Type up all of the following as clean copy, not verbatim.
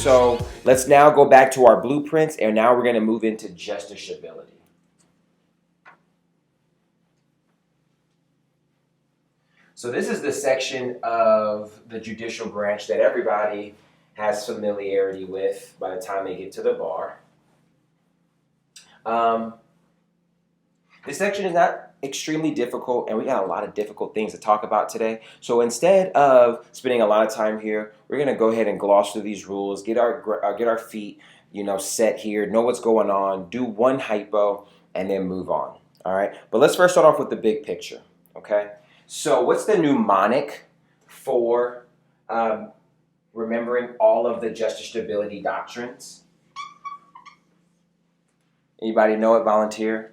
So let's now go back to our blueprints, and now we're going to move into justiciability. So this is the section of the judicial branch that everybody has familiarity with by the time they get to the bar. This section is not extremely difficult, and we got a lot of difficult things to talk about today. So instead of spending a lot of time here, we're going to go ahead and gloss through these rules, get our feet, set here, know what's going on, do one hypo, and then move on. All right. But let's first start off with the big picture. Okay. So what's the mnemonic for remembering all of the justiciability doctrines? Anybody know it? Volunteer.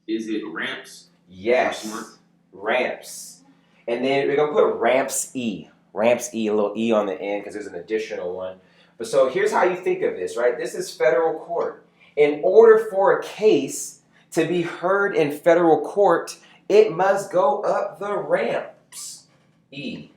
Is it ramps? Yes, ramps. And then we're going to put ramps E. Ramps E, a little E on the end because there's an additional one. But so here's how you think of this, right? This is federal court. In order for a case to be heard in federal court, it must go up the ramps. E.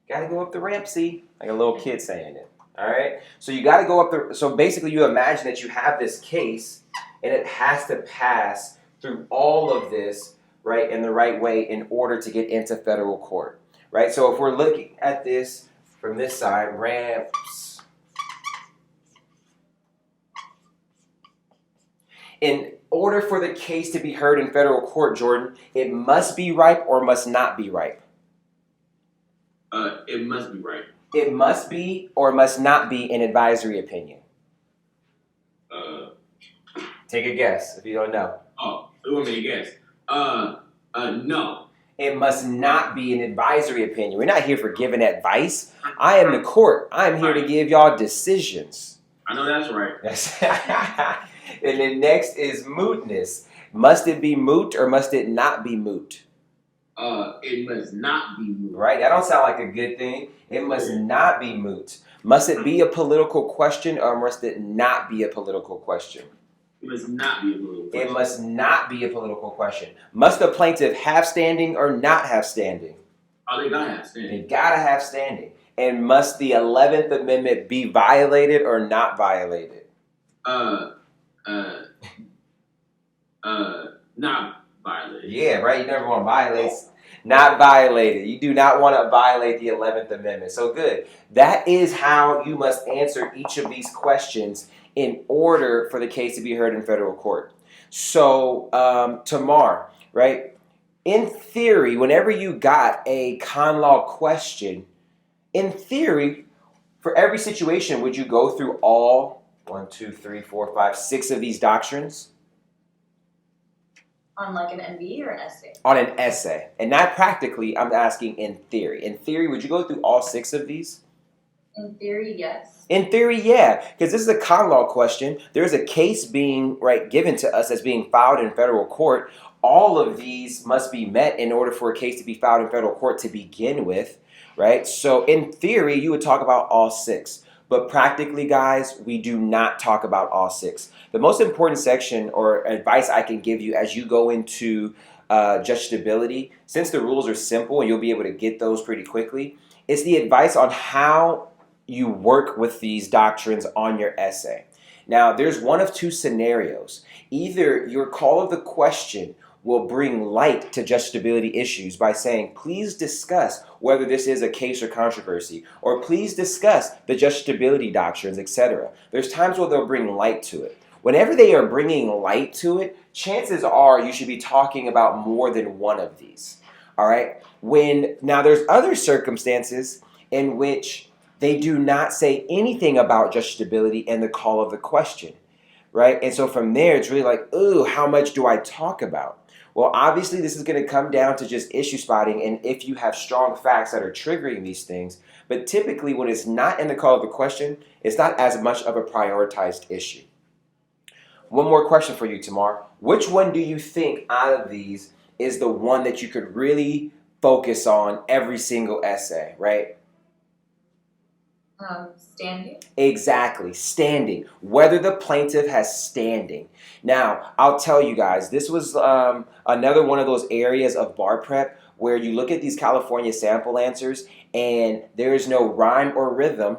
Got to go up the ramps, E. Like a little kid saying it. All right, so you got to go up the. So basically, you imagine that you have this case, and it has to pass through all of this, right, in the right way in order to get into federal court, right? So if we're looking at this from this side, ramps. In order for the case to be heard in federal court, Jordan, it must be ripe or must not be ripe. It must be ripe. It must be or must not be an advisory opinion. Take a guess if you don't know. Oh, you want me to guess? No. It must not be an advisory opinion. We're not here for giving advice. I am the court. I'm here to give y'all decisions. I know that's right. And then next is mootness. Must it be moot or must it not be moot? It must not be moot. Right? That don't sound like a good thing. It must not be moot. Must it be a political question or must it not be a political question? It must not be a political question. It must not be a political question. Must the plaintiff have standing or not have standing? Oh, they gotta have standing. They gotta have standing. And must the 11th Amendment be violated or not violated? Not violated. Yeah, right. You never want to violate. Not violated. You do not want to violate the 11th Amendment. So good. That is how you must answer each of these questions in order for the case to be heard in federal court. So, Tamar, right? In theory, whenever you got a con law question, in theory, for every situation, would you go through all 6 of these doctrines? On like an MB or an essay? On an essay. And not practically, I'm asking in theory. In theory, would you go through all 6 of these? In theory, yes. In theory, yeah. Because this is a con law question. There's a case being given to us as being filed in federal court. All of these must be met in order for a case to be filed in federal court to begin with, right? So in theory, you would talk about all 6. But practically, guys, we do not talk about all 6. The most important section or advice I can give you as you go into justiciability, since the rules are simple and you'll be able to get those pretty quickly, is the advice on how you work with these doctrines on your essay. Now, there's one of 2 scenarios. Either your call of the question will bring light to justiciability issues by saying, please discuss whether this is a case or controversy, or please discuss the justiciability doctrines, etc. There's times where they'll bring light to it. Whenever they are bringing light to it, chances are you should be talking about more than one of these. All right? Now there's other circumstances in which they do not say anything about justiciability in the call of the question, right? And so from there, it's really like, ooh, how much do I talk about? Well, obviously, this is going to come down to just issue spotting and if you have strong facts that are triggering these things. But typically, when it's not in the call of the question, it's not as much of a prioritized issue. One more question for you, Tamar. Which one do you think out of these is the one that you could really focus on every single essay, right? Standing. Exactly, standing. Whether the plaintiff has standing. Now, I'll tell you guys, this was another one of those areas of bar prep where you look at these California sample answers and there is no rhyme or rhythm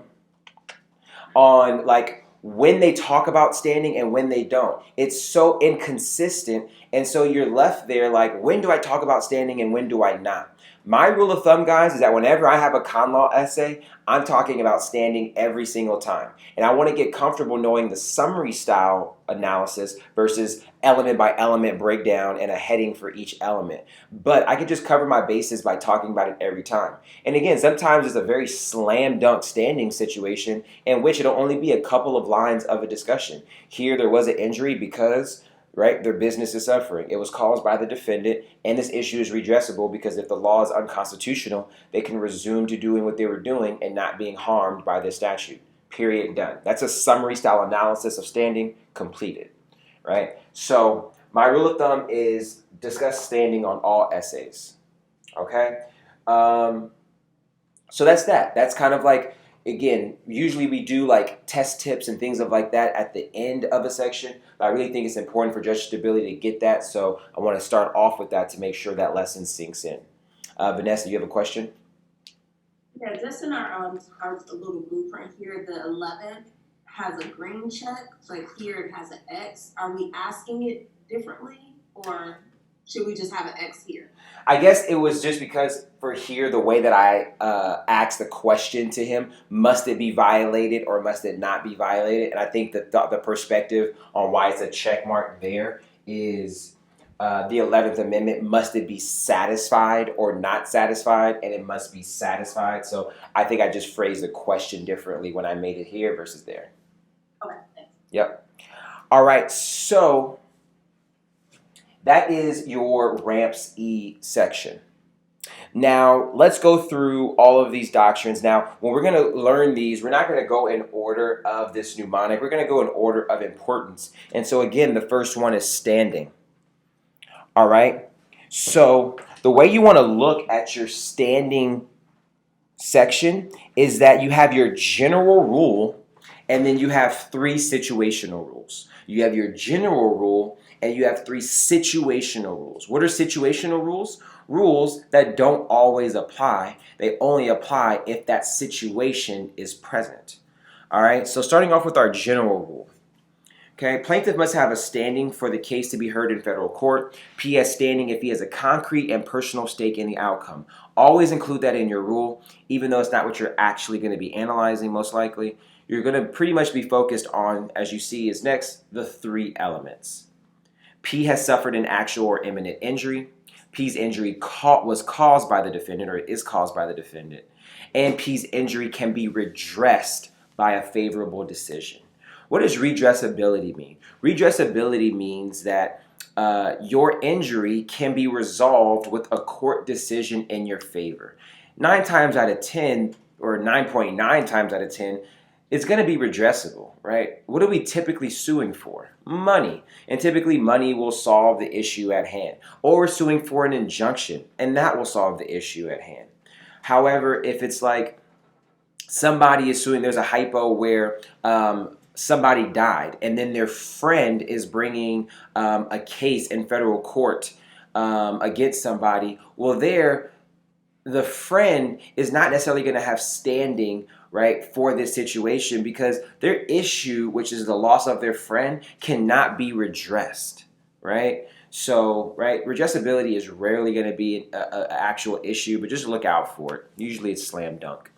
on like when they talk about standing and when they don't. It's so inconsistent, and so you're left there like, when do I talk about standing and when do I not? My rule of thumb, guys, is that whenever I have a con law essay, I'm talking about standing every single time. And I want to get comfortable knowing the summary style analysis versus element by element breakdown and a heading for each element. But I could just cover my bases by talking about it every time. And again, sometimes it's a very slam dunk standing situation in which it'll only be a couple of lines of a discussion. Here, there was an injury because, right, their business is suffering. It was caused by the defendant, and this issue is redressable because if the law is unconstitutional, they can resume to doing what they were doing and not being harmed by this statute. Period, done. That's a summary style analysis of standing completed, right? So my rule of thumb is discuss standing on all essays, okay? So that's that. That's kind of like, again, usually we do like test tips and things of like that at the end of a section. But I really think it's important for judge stability to get that. So I want to start off with that to make sure that lesson sinks in. Vanessa, do you have a question? Yeah, just in our little blueprint here, the 11th has a green check, but here it has an X. Are we asking it differently, or should we just have an X here? I guess it was just because for here, the way that I asked the question to him, must it be violated or must it not be violated? And I think that the perspective on why it's a check mark there is the 11th Amendment, must it be satisfied or not satisfied? And it must be satisfied. So I think I just phrased the question differently when I made it here versus there. Okay, thanks. Yep. All right, so that is your Ramps E section. Now, let's go through all of these doctrines. Now, when we're going to learn these, we're not going to go in order of this mnemonic. We're going to go in order of importance. And so, again, the first one is standing. All right? So, the way you want to look at your standing section is that you have your general rule, and then you have three situational rules. You have your general rule, and you have three situational rules. What are situational rules? Rules that don't always apply. They only apply if that situation is present. All right, so starting off with our general rule. Okay, plaintiff must have a standing for the case to be heard in federal court. P has standing if he has a concrete and personal stake in the outcome. Always include that in your rule, even though it's not what you're actually going to be analyzing most likely. You're going to pretty much be focused on, as you see is next, the three elements. P has suffered an actual or imminent injury. P's injury was caused by the defendant, or is caused by the defendant. And P's injury can be redressed by a favorable decision. What does redressability mean? Redressability means that your injury can be resolved with a court decision in your favor. 9 times out of 10, or 9.9 times out of 10, it's going to be redressable, right? What are we typically suing for? Money. And typically money will solve the issue at hand. Or we're suing for an injunction, and that will solve the issue at hand. However, if it's like somebody is suing, there's a hypo where somebody died, and then their friend is bringing a case in federal court against somebody, well, the friend is not necessarily going to have standing, right, for this situation because their issue, which is the loss of their friend, cannot be redressed, right? So, right, redressability is rarely going to be an actual issue, but just look out for it. Usually it's slam dunk.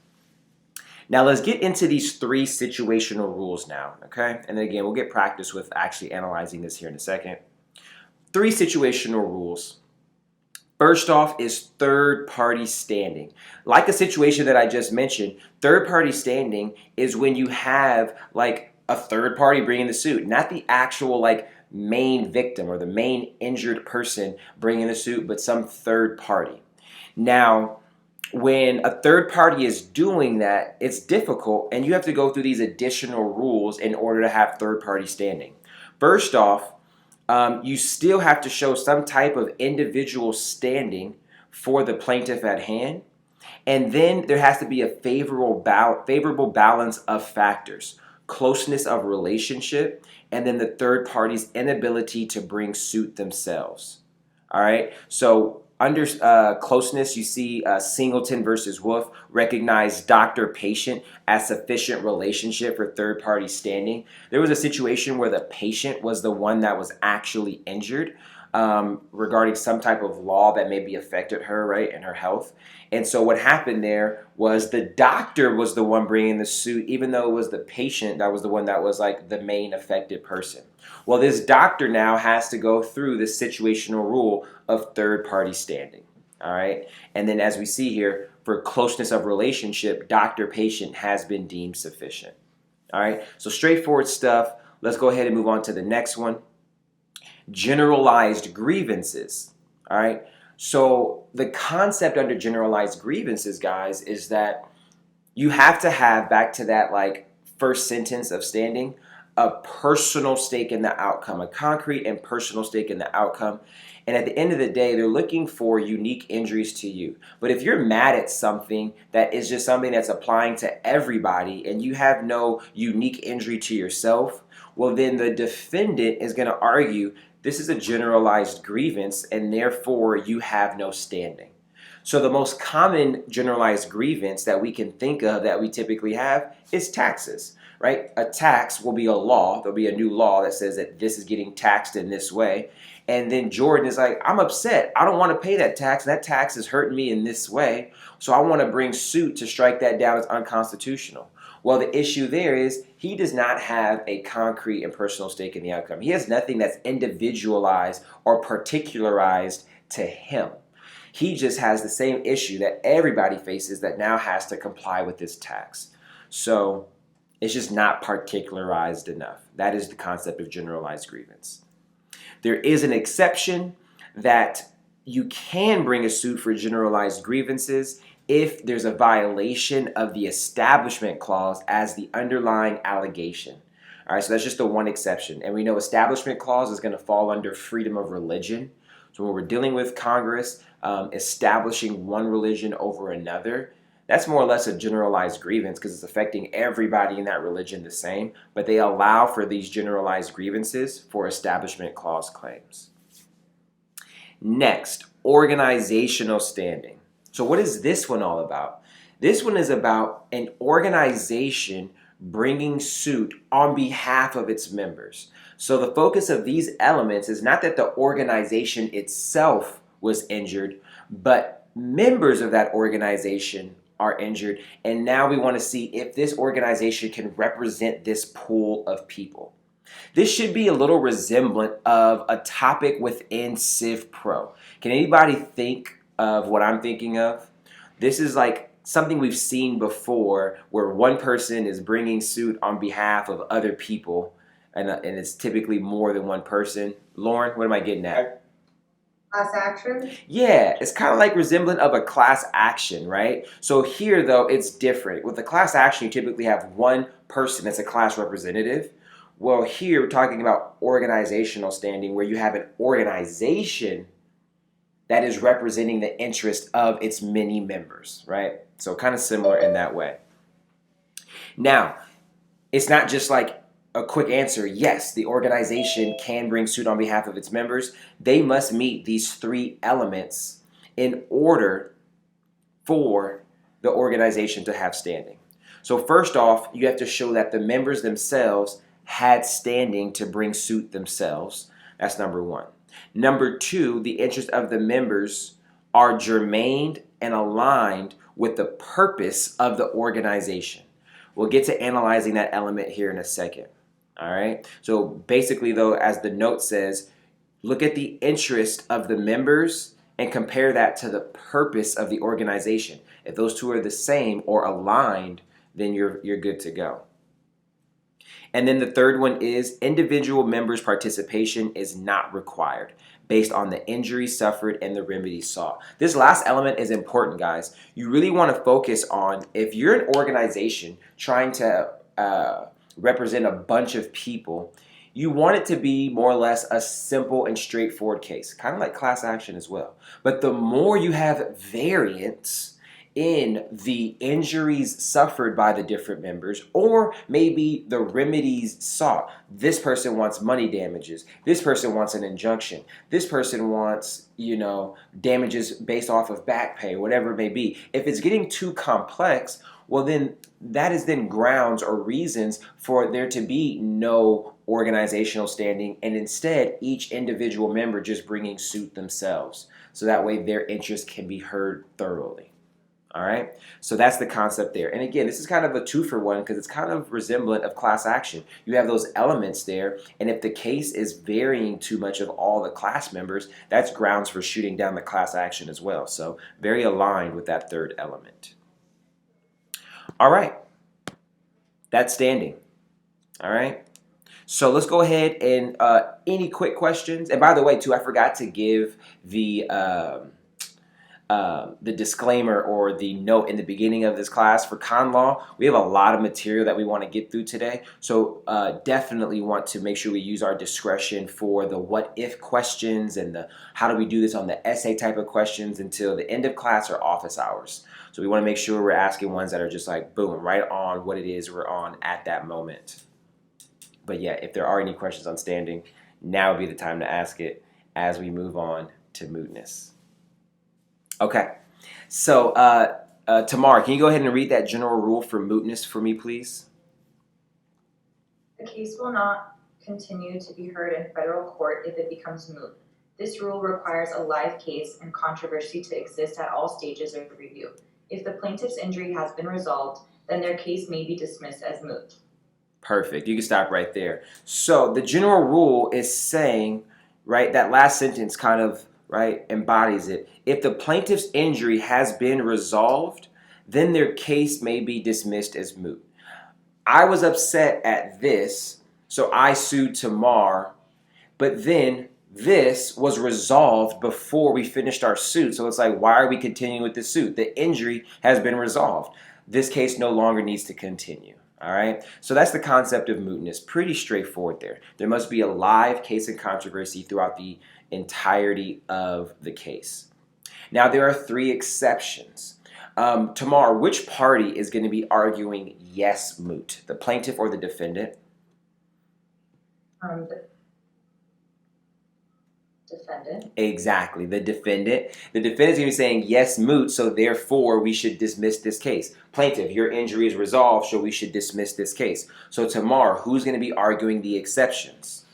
Now let's get into these three situational rules now, okay? And then again, we'll get practice with actually analyzing this here in a second. 3 situational rules. First off is third-party standing. Like the situation that I just mentioned, third-party standing is when you have like a third party bringing the suit, not the actual like main victim or the main injured person bringing the suit, but some third party. Now, when a third party is doing that, it's difficult, and you have to go through these additional rules in order to have third-party standing. First off, you still have to show some type of individual standing for the plaintiff at hand, and then there has to be a favorable balance of factors, closeness of relationship, and then the third party's inability to bring suit themselves. All right, so Under closeness, you see Singleton versus Wolf recognized doctor-patient as sufficient relationship for third-party standing. There was a situation where the patient was the one that was actually injured regarding some type of law that maybe affected her, right, and her health. And so what happened there was the doctor was the one bringing the suit, even though it was the patient that was the one that was like the main affected person. Well, this doctor now has to go through the situational rule of third-party standing, all right? And then as we see here, for closeness of relationship, doctor-patient has been deemed sufficient, all right? So straightforward stuff. Let's go ahead and move on to the next one. Generalized grievances, all right? So the concept under generalized grievances, guys, is that you have to have, back to that like first sentence of standing, a personal stake in the outcome, a concrete and personal stake in the outcome. And at the end of the day, they're looking for unique injuries to you. But if you're mad at something that is just something that's applying to everybody and you have no unique injury to yourself, well, then the defendant is going to argue this is a generalized grievance and therefore you have no standing. So the most common generalized grievance that we can think of that we typically have is taxes, right? A tax will be a law. There'll be a new law that says that this is getting taxed in this way. And then Jordan is like, I'm upset. I don't want to pay that tax. That tax is hurting me in this way. So I want to bring suit to strike that down as unconstitutional. Well, the issue there is he does not have a concrete and personal stake in the outcome. He has nothing that's individualized or particularized to him. He just has the same issue that everybody faces that now has to comply with this tax. So it's just not particularized enough. That is the concept of generalized grievance. There is an exception that you can bring a suit for generalized grievances if there's a violation of the Establishment Clause as the underlying allegation. All right, so that's just the one exception. And we know Establishment Clause is going to fall under freedom of religion. So when we're dealing with Congress establishing one religion over another, that's more or less a generalized grievance because it's affecting everybody in that religion the same. But they allow for these generalized grievances for Establishment Clause claims. Next, organizational standing. So what is this one all about? This one is about an organization bringing suit on behalf of its members. So the focus of these elements is not that the organization itself was injured, but members of that organization are injured. And now we want to see if this organization can represent this pool of people. This should be a little resemblant of a topic within Civ Pro. Can anybody think of what I'm thinking of? This is like something we've seen before where one person is bringing suit on behalf of other people, and it's typically more than one person. Lauren, what am I getting at? Class action? Yeah, it's kind of like resemblant of a class action, right? So here, though, it's different. With the class action, you typically have one person that's a class representative. Well, here we're talking about organizational standing where you have an organization that is representing the interest of its many members, right? So kind of similar in that way. Now, it's not just like a quick answer. Yes, the organization can bring suit on behalf of its members. They must meet these three elements in order for the organization to have standing. So first off, you have to show that the members themselves had standing to bring suit themselves. That's number one. Number two, the interests of the members are germane and aligned with the purpose of the organization. We'll get to analyzing that element here in a second. All right. So basically, though, as the note says, look at the interest of the members and compare that to the purpose of the organization. If those two are the same or aligned, then you're good to go. And then the third one is individual members' participation is not required based on the injury suffered and the remedy sought. This last element is important, guys. You really want to focus on if you're an organization trying to represent a bunch of people, you want it to be more or less a simple and straightforward case, kind of like class action as well. But the more you have variance in the injuries suffered by the different members, or maybe the remedies sought. This person wants money damages. This person wants an injunction. This person wants, damages based off of back pay, whatever it may be. If it's getting too complex, well, then that is then grounds or reasons for there to be no organizational standing, and instead each individual member just bringing suit themselves. So that way their interests can be heard thoroughly. All right, so that's the concept there. And again, this is kind of a two for one because it's kind of resemblant of class action. You have those elements there, and if the case is varying too much of all the class members, that's grounds for shooting down the class action as well. So very aligned with that third element. All right, that's standing. All right, so let's go ahead and any quick questions. And by the way, too, I forgot to give the disclaimer or the note in the beginning of this class for con law. We have a lot of material that we want to get through today, so definitely want to make sure we use our discretion for the what if questions and the how do we do this on the essay type of questions until the end of class or office hours. So we want to make sure we're asking ones that are just like boom, right on what it is we're on at that moment. But yeah, if there are any questions on standing, now would be the time to ask it as we move on to mootness. Okay, so Tamar, can you go ahead and read that general rule for mootness for me, please? The case will not continue to be heard in federal court if it becomes moot. This rule requires a live case and controversy to exist at all stages of review. If the plaintiff's injury has been resolved, then their case may be dismissed as moot. Perfect. You can stop right there. So the general rule is saying, right, that last sentence kind of, right, embodies it. If the plaintiff's injury has been resolved, then their case may be dismissed as moot. I was upset at this, so I sued Tamar, but then this was resolved before we finished our suit. So it's like, why are we continuing with the suit? The injury has been resolved. This case no longer needs to continue. All right, so that's the concept of mootness. Pretty straightforward there. There must be a live case and controversy throughout the entirety of the case. Now, there are three exceptions. Tamar, which party is going to be arguing yes moot? The plaintiff or the defendant? The defendant. Exactly, the defendant. The defendant's going to be saying yes moot, so therefore we should dismiss this case. Plaintiff, your injury is resolved, so we should dismiss this case. So Tamar, who's going to be arguing the exceptions?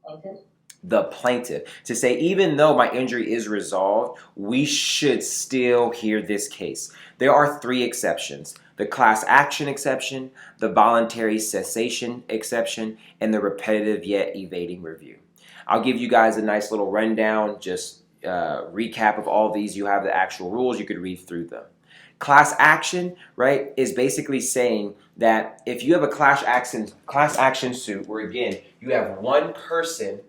Plaintiff. The plaintiff, to say even though my injury is resolved, we should still hear this case. There are three exceptions: the class action exception, the voluntary cessation exception, and the repetitive yet evading review. I'll give you guys a nice little rundown, just recap of all these. You have the actual rules, you could read through them. Class action, right, is basically saying that if you have a class action suit where, again, you have one person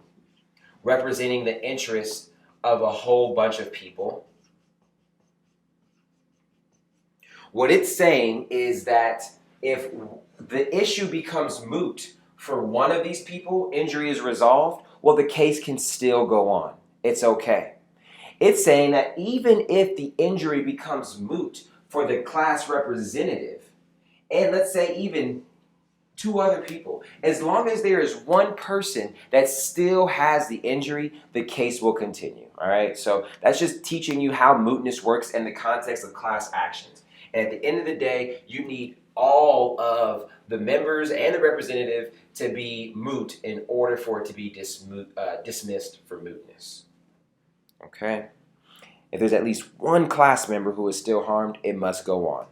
representing the interests of a whole bunch of people, what it's saying is that if the issue becomes moot for one of these people, injury is resolved, well, the case can still go on. It's okay. It's saying that even if the injury becomes moot for the class representative, and let's say even two other people, as long as there is one person that still has the injury, the case will continue. All right, so that's just teaching you how mootness works in the context of class actions. And at the end of the day, you need all of the members and the representative to be moot in order for it to be dismissed for mootness. Okay? If there's at least one class member who is still harmed, it must go on.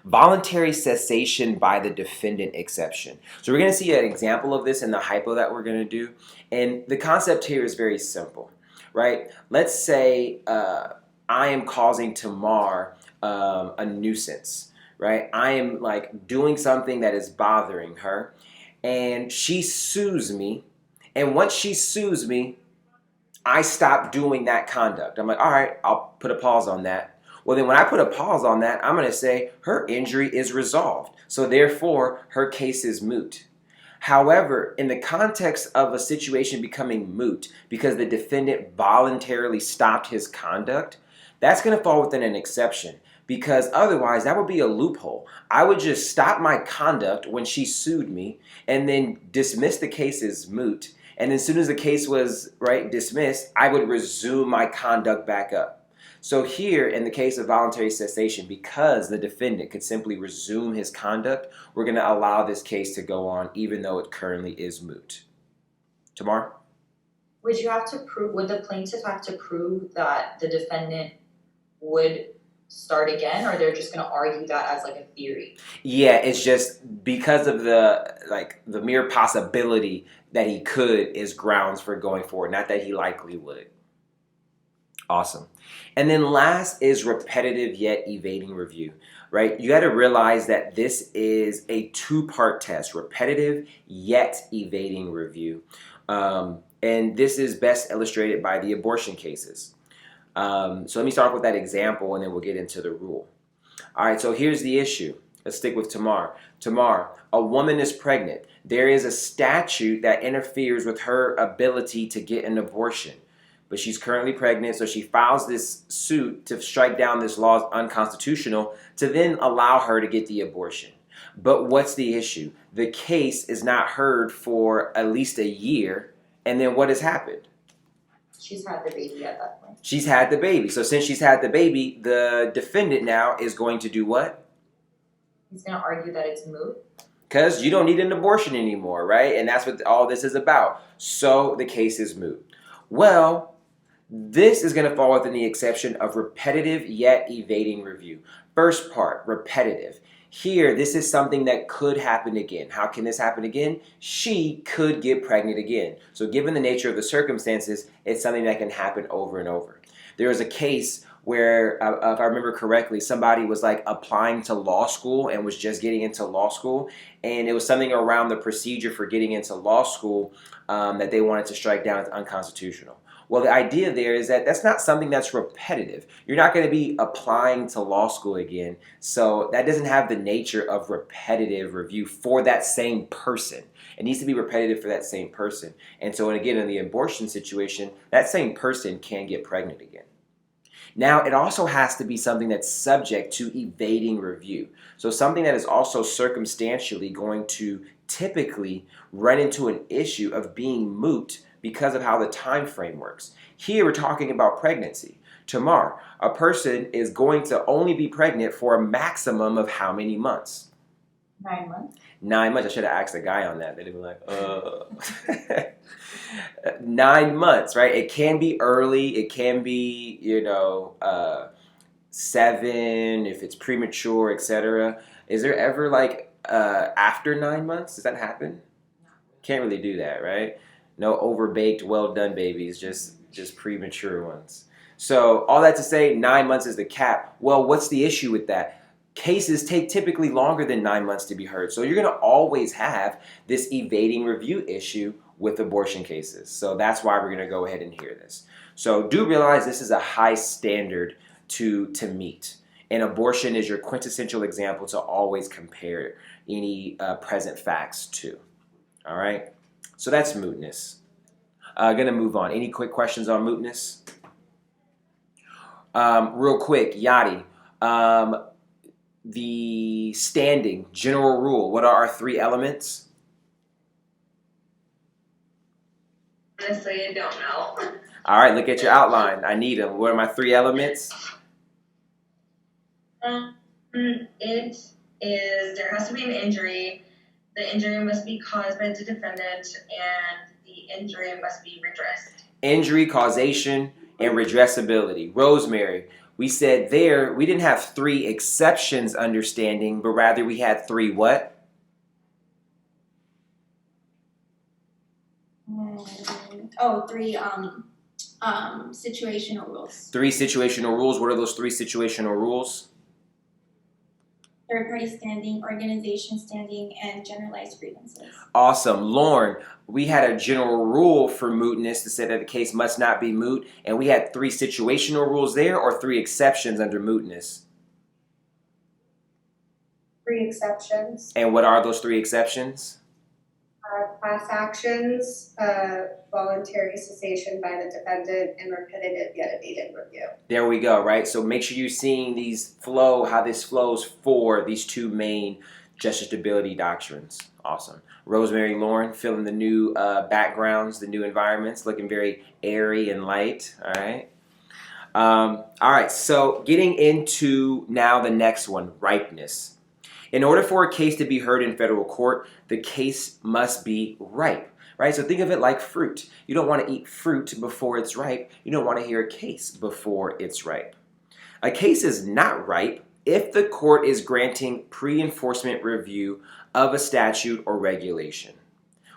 Voluntary cessation by the defendant exception. So we're going to see an example of this in the hypo that we're going to do. And the concept here is very simple, right? Let's say I am causing Tamar a nuisance, right? I am like doing something that is bothering her, and she sues me. And once she sues me, I stop doing that conduct. I'm like, all right, I'll put a pause on that. Well, then when I put a pause on that, I'm going to say her injury is resolved. So therefore, her case is moot. However, in the context of a situation becoming moot because the defendant voluntarily stopped his conduct, That's going to fall within an exception because otherwise that would be a loophole. I would just stop my conduct when she sued me and then dismiss the case as moot. And then as soon as the case was dismissed, I would resume my conduct back up. So here in the case of voluntary cessation, because the defendant could simply resume his conduct, we're going to allow this case to go on even though it currently is moot. Tamar? Would the plaintiff have to prove that the defendant would start again, or they're just gonna argue that as like a theory? Yeah, it's just because of the mere possibility that he could is grounds for going forward, not that he likely would. Awesome. And then last is repetitive yet evading review, right? You got to realize that this is a two-part test, repetitive yet evading review. And this is best illustrated by the abortion cases. So let me start with that example and then we'll get into the rule. All right, so here's the issue. Let's stick with Tamar. Tamar, a woman is pregnant. There is a statute that interferes with her ability to get an abortion. But she's currently pregnant, so she files this suit to strike down this law as unconstitutional to then allow her to get the abortion. But what's the issue? The case is not heard for at least a year, and then what has happened? She's had the baby at that point. She's had the baby. So since she's had the baby, the defendant now is going to do what? He's going to argue that it's moot. Because you don't need an abortion anymore, right? And that's what all this is about. So the case is moot. Well, this is going to fall within the exception of repetitive yet evading review. First part, repetitive. Here, this is something that could happen again. How can this happen again? She could get pregnant again. So given the nature of the circumstances, it's something that can happen over and over. There was a case where, if I remember correctly, somebody was like applying to law school and was just getting into law school. And it was something around the procedure for getting into law school that they wanted to strike down as unconstitutional. Well, the idea there is that that's not something that's repetitive. You're not going to be applying to law school again. So that doesn't have the nature of repetitive review for that same person. It needs to be repetitive for that same person. And so, and again, in the abortion situation, that same person can get pregnant again. Now, it also has to be something that's subject to evading review. So something that is also circumstantially going to typically run into an issue of being moot because of how the time frame works. Here we're talking about pregnancy. Tamar, a person is going to only be pregnant for a maximum of how many months? 9 months. 9 months. I should have asked a guy on that. They'd be like, 9 months, right? It can be early. It can be, 7 if it's premature, etc. Is there ever after 9 months? Does that happen? Can't really do that, right? No overbaked, well done babies, just premature ones. So all that to say, 9 months is the cap. Well, what's the issue with that? Cases take typically longer than 9 months to be heard. So you're going to always have this evading review issue with abortion cases. So that's why we're going to go ahead and hear this. So do realize this is a high standard to meet. And abortion is your quintessential example to always compare any present facts to. All right? So that's mootness. Going to move on. Any quick questions on mootness? Real quick, Yadi. The standing, general rule. What are our 3 elements? Honestly, I don't know. All right, look at your outline. I need them. What are my 3 elements? It is, there has to be an injury. The injury must be caused by the defendant, and the injury must be redressed. Injury, causation, and redressability. Rosemary, we said there we didn't have 3 exceptions understanding, but rather we had 3 what? Three situational rules. 3 situational rules. What are those 3 situational rules? Third party standing, organization standing, and generalized grievances. Awesome. Lauren, we had a general rule for mootness to say that the case must not be moot, and we had 3 situational rules there or 3 exceptions under mootness. 3 exceptions. And what are those 3 exceptions? are class actions, voluntary cessation by the defendant, and repetitive yet evaded review. There we go, right? So make sure you're seeing these flow, how this flows for these two main justiciability doctrines. Awesome. Rosemary Lauren, filling the new backgrounds, the new environments, looking very airy and light. All right. All right, so getting into now the next one, ripeness. In order for a case to be heard in federal court, the case must be ripe, right? So think of it like fruit. You don't want to eat fruit before it's ripe. You don't want to hear a case before it's ripe. A case is not ripe if the court is granting pre-enforcement review of a statute or regulation.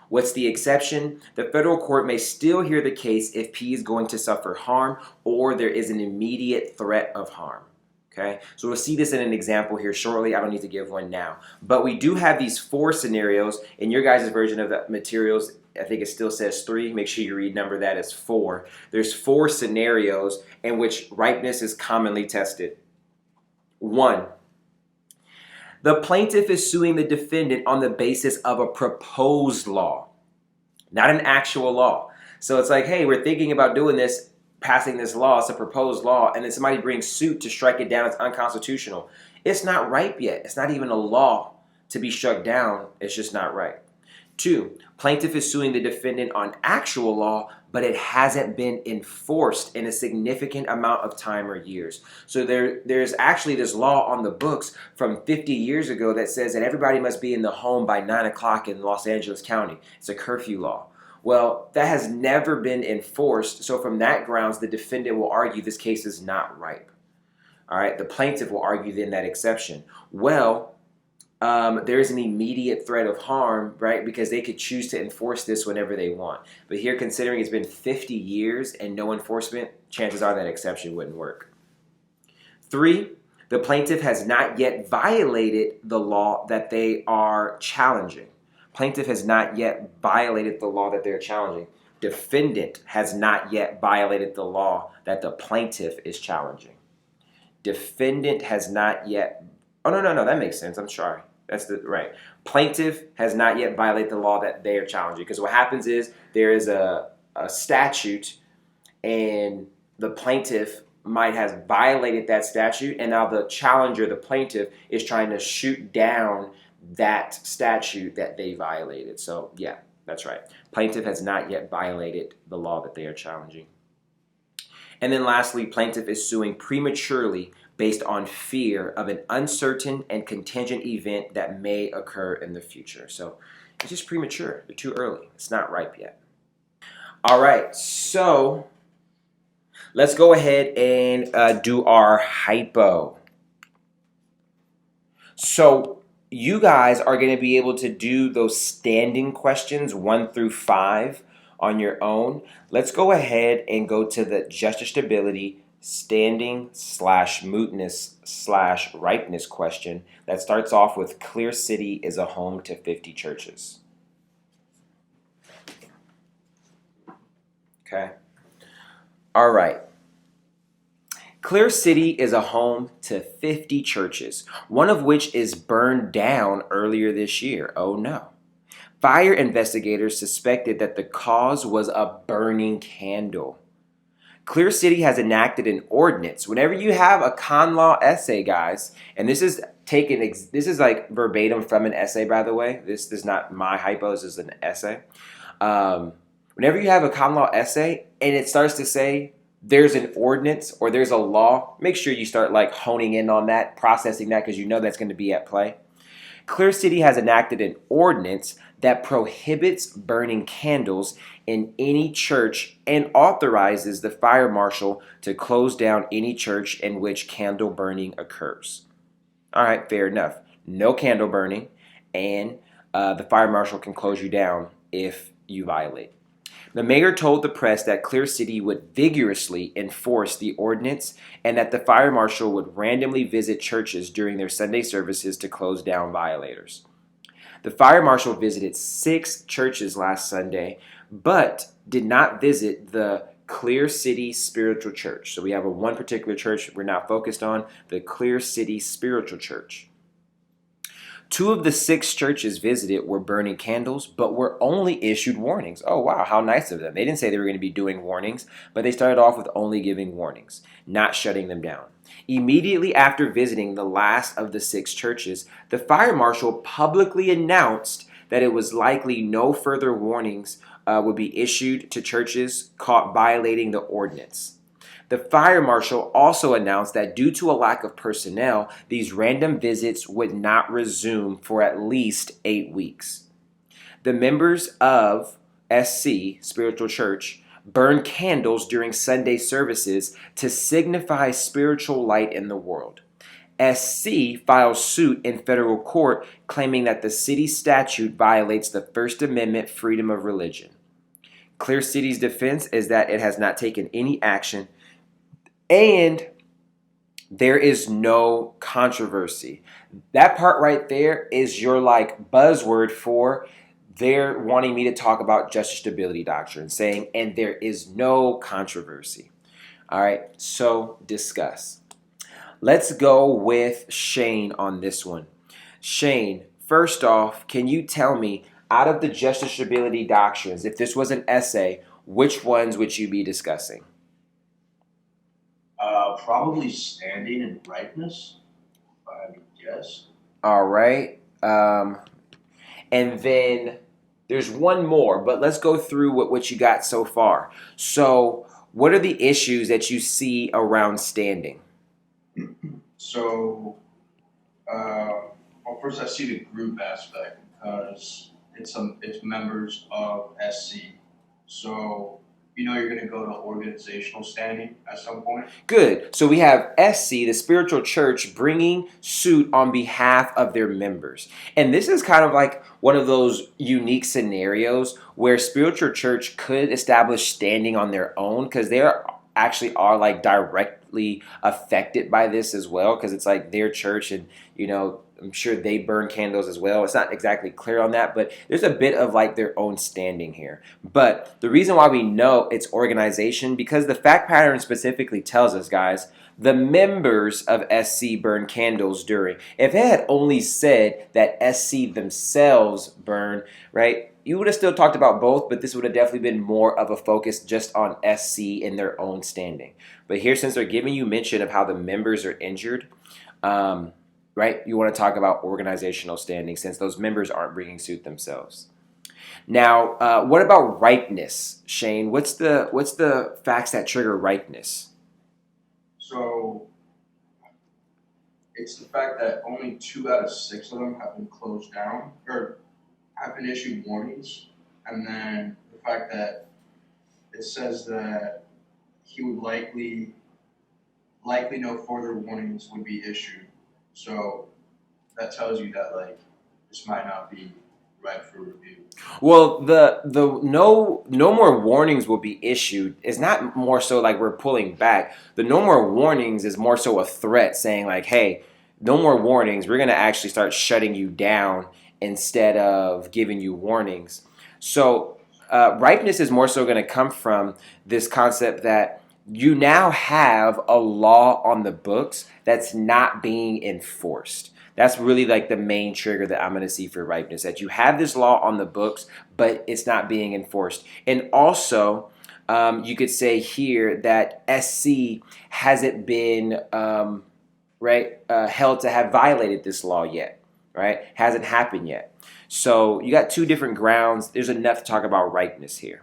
What's the exception? The federal court may still hear the case if P is going to suffer harm or there is an immediate threat of harm. Okay, so we'll see this in an example here shortly. I don't need to give one now. But we do have these 4 scenarios. In your guys' version of the materials, I think it still says 3. Make sure you renumber that as 4. There's 4 scenarios in which ripeness is commonly tested. 1. The plaintiff is suing the defendant on the basis of a proposed law, not an actual law. So it's like, hey, we're thinking about doing this, passing this law, it's a proposed law, and then somebody brings suit to strike it down, it's unconstitutional. It's not ripe yet. It's not even a law to be struck down. It's just not ripe. 2, plaintiff is suing the defendant on actual law, but it hasn't been enforced in a significant amount of time or years. So there's actually this law on the books from 50 years ago that says that everybody must be in the home by 9 o'clock in Los Angeles County. It's a curfew law. Well, that has never been enforced, so from that grounds, the defendant will argue this case is not ripe. All right, the plaintiff will argue then that exception. Well, there is an immediate threat of harm, right, because they could choose to enforce this whenever they want. But here, considering it's been 50 years and no enforcement, chances are that exception wouldn't work. 3, the plaintiff has not yet violated the law that they are challenging. Plaintiff has not yet violated the law that they're challenging. Defendant has not yet violated the law that the plaintiff is challenging. Defendant has not yet... Oh, no, that makes sense. I'm sorry. That's the right. Plaintiff has not yet violated the law that they are challenging. Because what happens is there is a statute and the plaintiff might have violated that statute, and now the challenger, the plaintiff, is trying to shoot down that statute that they violated. So yeah, that's right. Plaintiff has not yet violated the law that they are challenging. And then lastly, plaintiff is suing prematurely based on fear of an uncertain and contingent event that may occur in the future. So it's just premature. They're too early. It's not ripe yet. All right, so let's go ahead and do our hypo. So you guys are going to be able to do those standing questions 1 through 5 on your own. Let's go ahead and go to the justiciability standing / mootness / ripeness question that starts off with Clear City is a home to 50 churches. Okay. All right. Clear City is a home to 50 churches, one of which is burned down earlier this year. Oh no. Fire investigators suspected that the cause was a burning candle. Clear City has enacted an ordinance. Whenever you have a con law essay, guys, and this is like verbatim from an essay, by the way. This is not my hypo, this is an essay. Whenever you have a con law essay and it starts to say there's an ordinance or there's a law, make sure you start like honing in on that, processing that, because you know that's going to be at play. Clear City has enacted an ordinance that prohibits burning candles in any church and authorizes the fire marshal to close down any church in which candle burning occurs. All right, fair enough. No candle burning, and the fire marshal can close you down if you violate. The mayor told the press that Clear City would vigorously enforce the ordinance and that the fire marshal would randomly visit churches during their Sunday services to close down violators. The fire marshal visited 6 churches last Sunday, but did not visit the Clear City Spiritual Church. So we have one particular church we're not focused on, the Clear City Spiritual Church. 2 of the 6 churches visited were burning candles, but were only issued warnings. Oh, wow, how nice of them. They didn't say they were going to be doing warnings, but they started off with only giving warnings, not shutting them down. Immediately after visiting the last of the 6 churches, the fire marshal publicly announced that it was likely no further warnings would be issued to churches caught violating the ordinance. The fire marshal also announced that due to a lack of personnel, these random visits would not resume for at least 8 weeks. The members of SC, Spiritual Church, burn candles during Sunday services to signify spiritual light in the world. SC files suit in federal court claiming that the city statute violates the First Amendment freedom of religion. Clear City's defense is that it has not taken any action and there is no controversy. That part right there is your like buzzword for they're wanting me to talk about justiciability doctrine, saying, and there is no controversy. All right, so discuss. Let's go with Shane on this one. Shane, first off, can you tell me out of the justiciability doctrines, if this was an essay, which ones would you be discussing? Probably standing and ripeness, if I would guess. All right. And then there's one more, but let's go through what you got so far. So, what are the issues that you see around standing? So, well, first I see the group aspect because it's members of SC. So, you're going to go to organizational standing at some point. Good. So we have SC, the spiritual church, bringing suit on behalf of their members. And this is kind of like one of those unique scenarios where spiritual church could establish standing on their own because they actually are like directly affected by this as well because it's like their church and, I'm sure they burn candles as well. It's not exactly clear on that, but there's a bit of like their own standing here. But the reason why we know it's organization, because the fact pattern specifically tells us, guys, the members of SC burn candles during. If it had only said that SC themselves burn, right, you would have still talked about both, but this would have definitely been more of a focus just on SC in their own standing. But here, since they're giving you mention of how the members are injured, right? You want to talk about organizational standing since those members aren't bringing suit themselves. Now, what about ripeness, Shane? What's the facts that trigger ripeness? So, it's the fact that only 2 out of 6 of them have been closed down or have been issued warnings, and then the fact that it says that he would likely no further warnings would be issued. So that tells you that like this might not be right for review. Well, the no more warnings will be issued is not more so like we're pulling back. The no more warnings is more so a threat saying like, hey, no more warnings. We're going to actually start shutting you down instead of giving you warnings. So ripeness is more so going to come from this concept that you now have a law on the books that's not being enforced. That's really like the main trigger that I'm going to see for ripeness, that you have this law on the books, but it's not being enforced. And also, you could say here that SC hasn't been held to have violated this law yet, right? Hasn't happened yet. So you got 2 different grounds. There's enough to talk about ripeness here.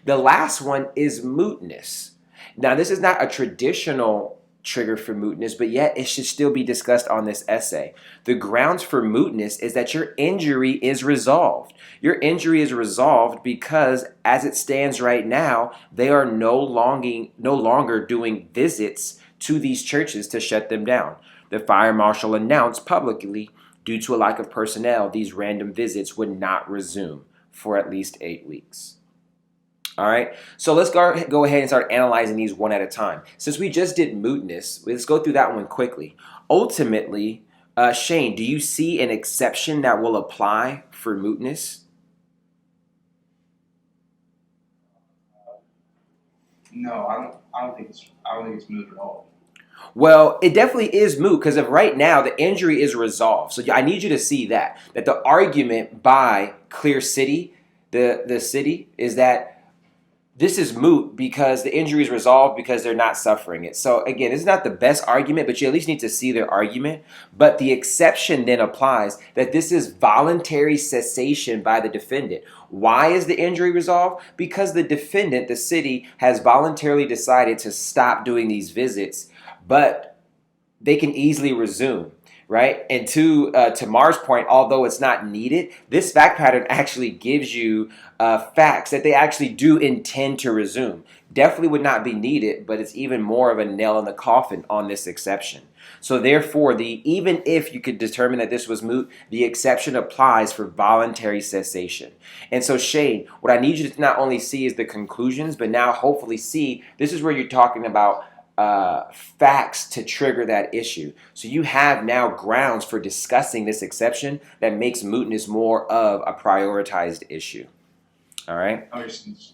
The last one is mootness. Now, this is not a traditional trigger for mootness, but yet it should still be discussed on this essay. The grounds for mootness is that your injury is resolved. Your injury is resolved because, as it stands right now, they are no longer doing visits to these churches to shut them down. The fire marshal announced publicly, due to a lack of personnel, these random visits would not resume for at least 8 weeks. All right, so let's go ahead and start analyzing these one at a time. Since we just did mootness, let's go through that one quickly. Ultimately, Shane, do you see an exception that will apply for mootness? No, I don't think it's moot at all. Well, it definitely is moot because of right now the injury is resolved. So I need you to see that the argument by Clear City, the city, is that this is moot because the injury is resolved because they're not suffering it. So again, it's not the best argument, but you at least need to see their argument. But the exception then applies that this is voluntary cessation by the defendant. Why is the injury resolved? Because the defendant, the city, has voluntarily decided to stop doing these visits, but they can easily resume, right? And to Mar's point, although it's not needed, this fact pattern actually gives you facts that they actually do intend to resume. Definitely would not be needed, but it's even more of a nail in the coffin on this exception. So therefore, even if you could determine that this was moot, the exception applies for voluntary cessation. And so Shane, what I need you to not only see is the conclusions, but now hopefully see this is where you're talking about facts to trigger that issue. So you have now grounds for discussing this exception that makes mootness more of a prioritized issue. All right. That makes sense.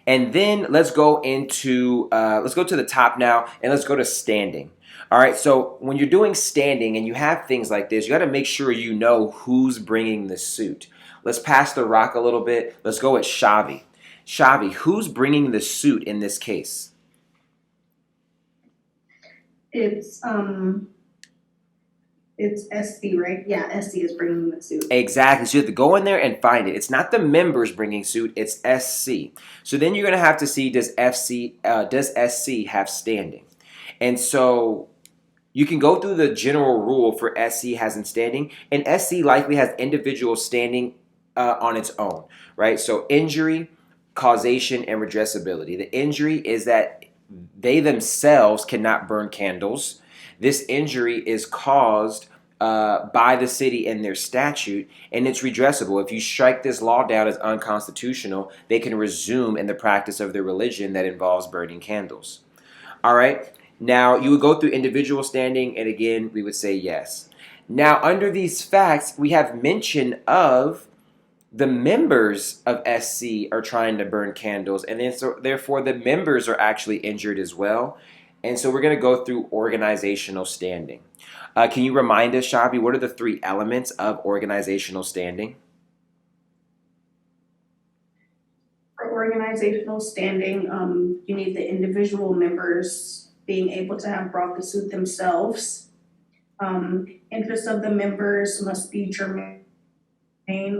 And then let's go to the top now and let's go to standing. All right. So when you're doing standing and you have things like this, you got to make sure you know who's bringing the suit. Let's pass the rock a little bit. Let's go with Shavi. Shavi, who's bringing the suit in this case? It's SC, right? Yeah, SC is bringing the suit. Exactly. So you have to go in there and find it. It's not the members bringing suit, it's SC. So then you're going to have to see does SC have standing? And so you can go through the general rule for SC hasn't standing, and SC likely has individual standing on its own, right? So injury, causation, and redressability. The injury is that they themselves cannot burn candles. This injury is caused by the city and their statute, and it's redressable. If you strike this law down as unconstitutional, they can resume in the practice of their religion that involves burning candles. All right. Now, you would go through individual standing, and again, we would say yes. Now, under these facts, we have mention of the members of SC are trying to burn candles, and then so therefore the members are actually injured as well. And so we're going to go through organizational standing. Can you remind us, Shabi, what are the three elements of organizational standing? For organizational standing, you need the individual members being able to have brought the suit themselves. Interests of the members must be germane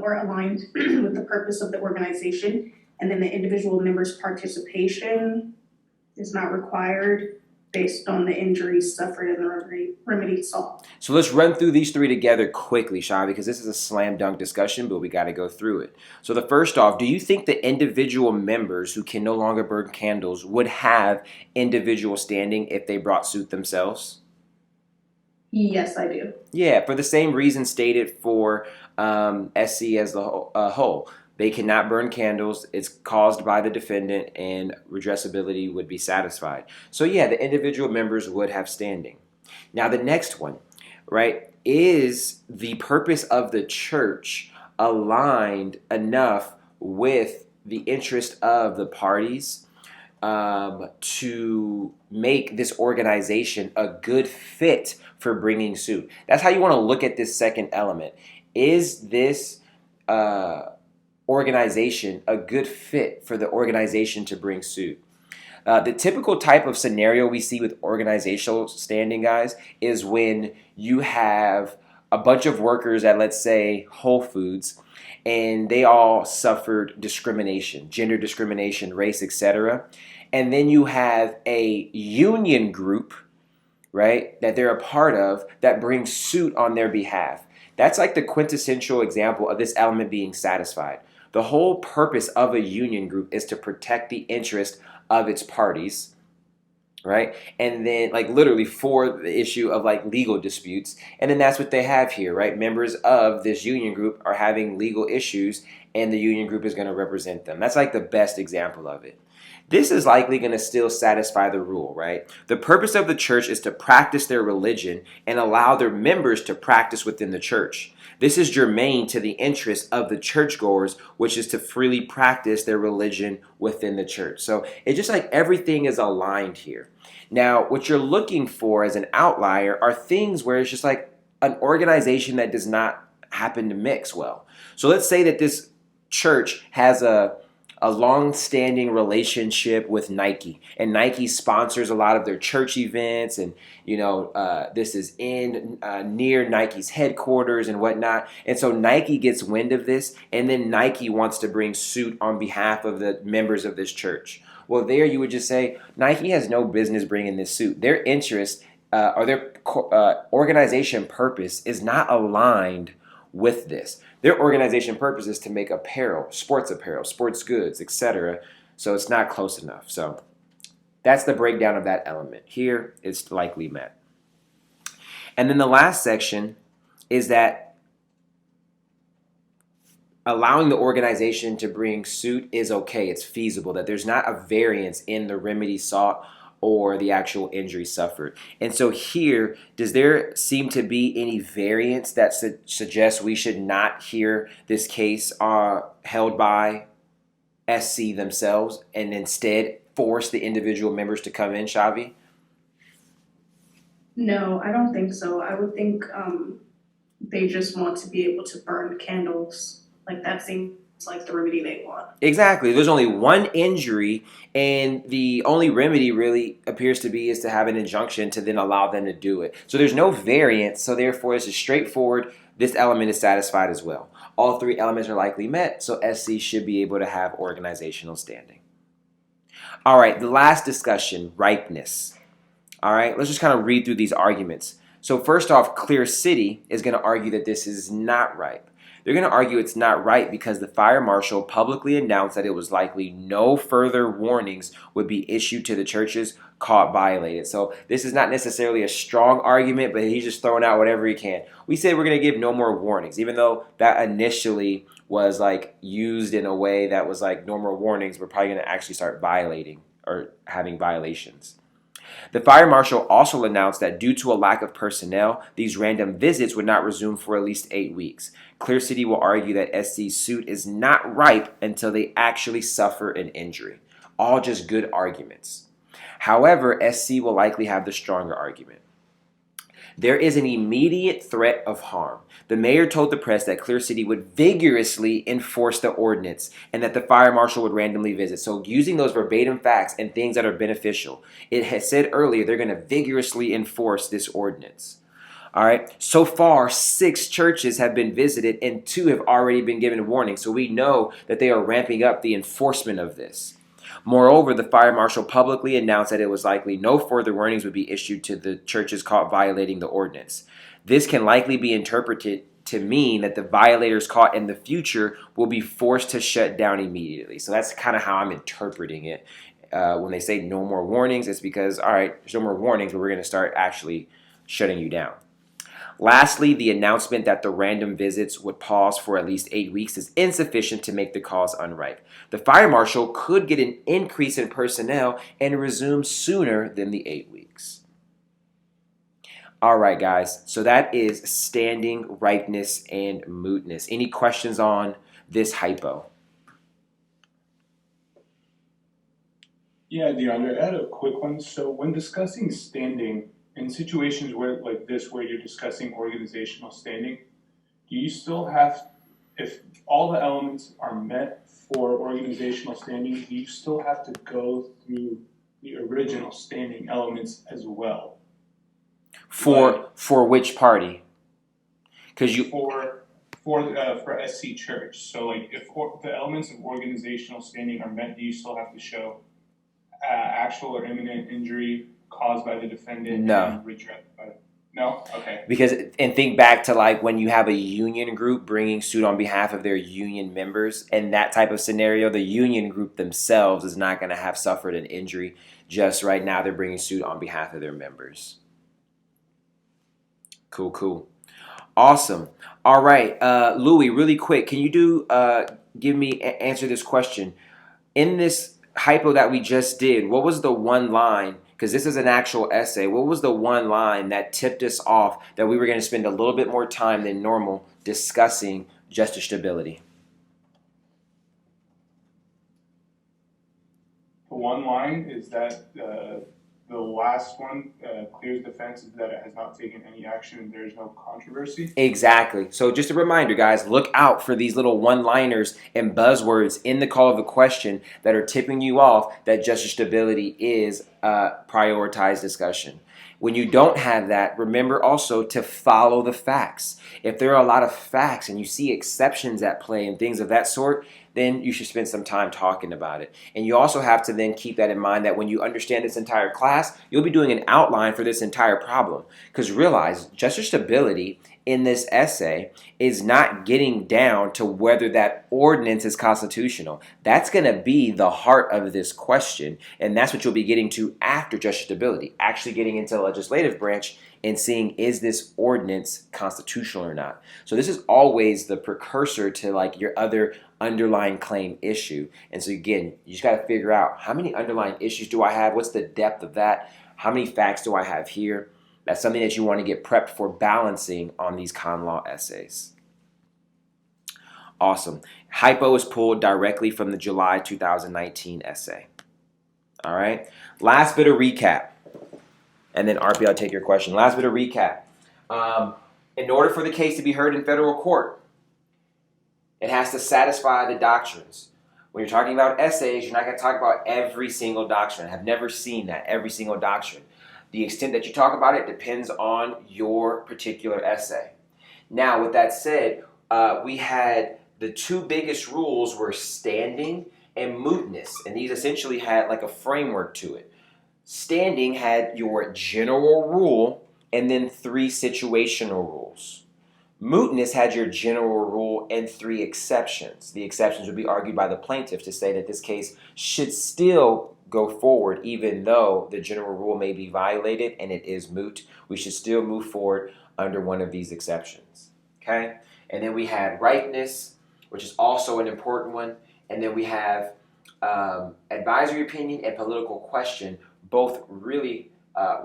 or aligned with the purpose of the organization, and then the individual members' participation is not required based on the injuries suffered and the remedy sought. So let's run through these three together quickly, Shavi, because this is a slam dunk discussion, but we got to go through it. So the first off, do you think the individual members who can no longer burn candles would have individual standing if they brought suit themselves? Yes, I do. Yeah, for the same reason stated for SC as the whole. They cannot burn candles. It's caused by the defendant, and redressability would be satisfied. So yeah, the individual members would have standing. Now the next one, right, is the purpose of the church aligned enough with the interest of the parties to make this organization a good fit for bringing suit? That's how you want to look at this second element. Is this organization a good fit for the organization to bring suit? The typical type of scenario we see with organizational standing, guys, is when you have a bunch of workers at, let's say, Whole Foods, and they all suffered discrimination, gender discrimination, race, etc. And then you have a union group, right, that they're a part of that brings suit on their behalf. That's like the quintessential example of this element being satisfied. The whole purpose of a union group is to protect the interest of its parties, right? And then like literally for the issue of like legal disputes. And then that's what they have here, right? Members of this union group are having legal issues, and the union group is going to represent them. That's like the best example of it. This is likely going to still satisfy the rule, right? The purpose of the church is to practice their religion and allow their members to practice within the church. This is germane to the interest of the churchgoers, which is to freely practice their religion within the church. So it's just like everything is aligned here. Now, what you're looking for as an outlier are things where it's just like an organization that does not happen to mix well. So let's say that this church has a long-standing relationship with Nike, and Nike sponsors a lot of their church events, and this is in near Nike's headquarters and whatnot. And so Nike gets wind of this, and then Nike wants to bring suit on behalf of the members of this church. Well, there you would just say Nike has no business bringing this suit. Their interest or their organization purpose is not aligned with this. Their organization purpose is to make apparel, sports goods, etc. So it's not close enough. So that's the breakdown of that element. Here, it's likely met. And then the last section is that allowing the organization to bring suit is okay. It's feasible, that there's not a variance in the remedy sought or the actual injury suffered. And so here, does there seem to be any variance that suggests we should not hear this case held by SC themselves and instead force the individual members to come in, Shavi? No, I don't think so. I would think they just want to be able to burn candles. Like that seems like the remedy they want. Exactly. There's only one injury, and the only remedy really appears to be is to have an injunction to then allow them to do it. So there's no variance, so therefore it's just straightforward. This element is satisfied as well. All three elements are likely met, so SC should be able to have organizational standing. All right, the last discussion, ripeness. All right, let's just kind of read through these arguments. So first off, Clear City is going to argue that this is not ripe. They're going to argue it's not right because the fire marshal publicly announced that it was likely no further warnings would be issued to the churches caught violated. So this is not necessarily a strong argument, but he's just throwing out whatever he can. We say we're going to give no more warnings, even though that initially was like used in a way that was like no more warnings. We're probably going to actually start violating or having violations. The fire marshal also announced that due to a lack of personnel, these random visits would not resume for at least 8 weeks. Clear City will argue that SC's suit is not ripe until they actually suffer an injury. All just good arguments. However, SC will likely have the stronger argument. There is an immediate threat of harm. The mayor told the press that Clear City would vigorously enforce the ordinance and that the fire marshal would randomly visit. So using those verbatim facts and things that are beneficial, it has said earlier they're going to vigorously enforce this ordinance. All right. So far, 6 churches have been visited and 2 have already been given warning. So we know that they are ramping up the enforcement of this. Moreover, the fire marshal publicly announced that it was likely no further warnings would be issued to the churches caught violating the ordinance. This can likely be interpreted to mean that the violators caught in the future will be forced to shut down immediately. So that's kind of how I'm interpreting it. When they say no more warnings, it's because, all right, there's no more warnings, but we're going to start actually shutting you down. Lastly, the announcement that the random visits would pause for at least 8 weeks is insufficient to make the cause unripe. The fire marshal could get an increase in personnel and resume sooner than the 8 weeks. All right, guys. So that is standing, ripeness, and mootness. Any questions on this hypo? Yeah, DeAndre, I had a quick one. So when discussing standing, in situations where like this, where you're discussing organizational standing, do you still have, if all the elements are met for organizational standing, do you still have to go through the original standing elements as well? For which party? Because you for SC Church. So like if the elements of organizational standing are met, do you still have to show actual or imminent injury caused by the defendant? No. And redress by, no? Okay. Because, and think back to like when you have a union group bringing suit on behalf of their union members, in that type of scenario, the union group themselves is not going to have suffered an injury. Just right now, they're bringing suit on behalf of their members. Cool. Awesome. All right, Louis, really quick, can you answer this question? In this hypo that we just did, what was the one line, because this is an actual essay, what was the one line that tipped us off that we were going to spend a little bit more time than normal discussing justiciability? The one line is that the last one clears the fence is that it has not taken any action and there is no controversy. Exactly. So just a reminder, guys, look out for these little one-liners and buzzwords in the call of the question that are tipping you off that justiciability is a prioritized discussion. When you don't have that, remember also to follow the facts. If there are a lot of facts and you see exceptions at play and things of that sort, then you should spend some time talking about it. And you also have to then keep that in mind that when you understand this entire class, you'll be doing an outline for this entire problem. Because realize justiciability in this essay is not getting down to whether that ordinance is constitutional. That's going to be the heart of this question. And that's what you'll be getting to after justiciability, actually getting into the legislative branch and seeing, is this ordinance constitutional or not? So this is always the precursor to like your other underlying claim issue. And so again, you just got to figure out, how many underlying issues do I have? What's the depth of that? How many facts do I have here? That's something that you want to get prepped for balancing on these con law essays. Awesome. Hypo is pulled directly from the July 2019 essay. All right. Last bit of recap. And then RP, I'll take your question. Last bit of recap. In order for the case to be heard in federal court, it has to satisfy the doctrines. When you're talking about essays, you're not going to talk about every single doctrine. I have never seen that, every single doctrine. The extent that you talk about it depends on your particular essay. Now, with that said, we had the two biggest rules were standing and mootness. And these essentially had like a framework to it. Standing had your general rule and then 3 situational rules. Mootness had your general rule and 3 exceptions. The exceptions would be argued by the plaintiff to say that this case should still go forward even though the general rule may be violated and it is moot. We should still move forward under one of these exceptions. Okay? And then we had ripeness, which is also an important one. And then we have advisory opinion and political question, both really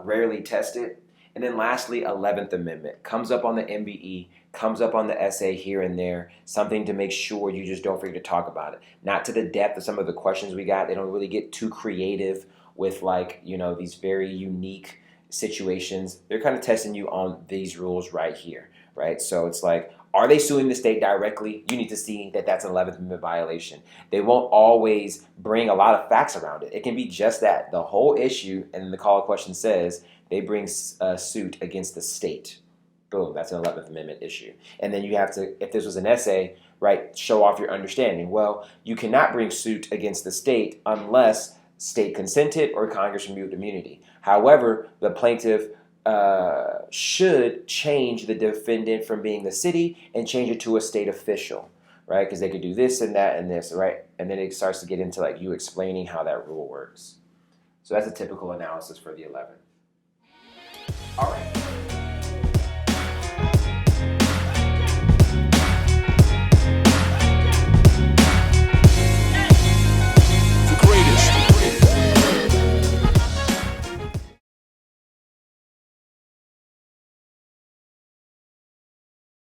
rarely tested. And then lastly, 11th Amendment. Comes up on the MBE, comes up on the essay here and there. Something to make sure you just don't forget to talk about it. Not to the depth of some of the questions we got. They don't really get too creative with like, you know, these very unique situations. They're kind of testing you on these rules right here, right? So it's like, are they suing the state directly? You need to see that that's an 11th Amendment violation. They won't always bring a lot of facts around it. It can be just that, the whole issue, and the call of question says they bring a suit against the state. Boom, that's an 11th Amendment issue. And then you have to, if this was an essay, right, show off your understanding. Well, you cannot bring suit against the state unless state consented or Congress removed immunity. However, the plaintiff should change the defendant from being the city and change it to a state official, right? Because they could do this and that and this, right? And then it starts to get into like you explaining how that rule works. So that's a typical analysis for the 11th. All right.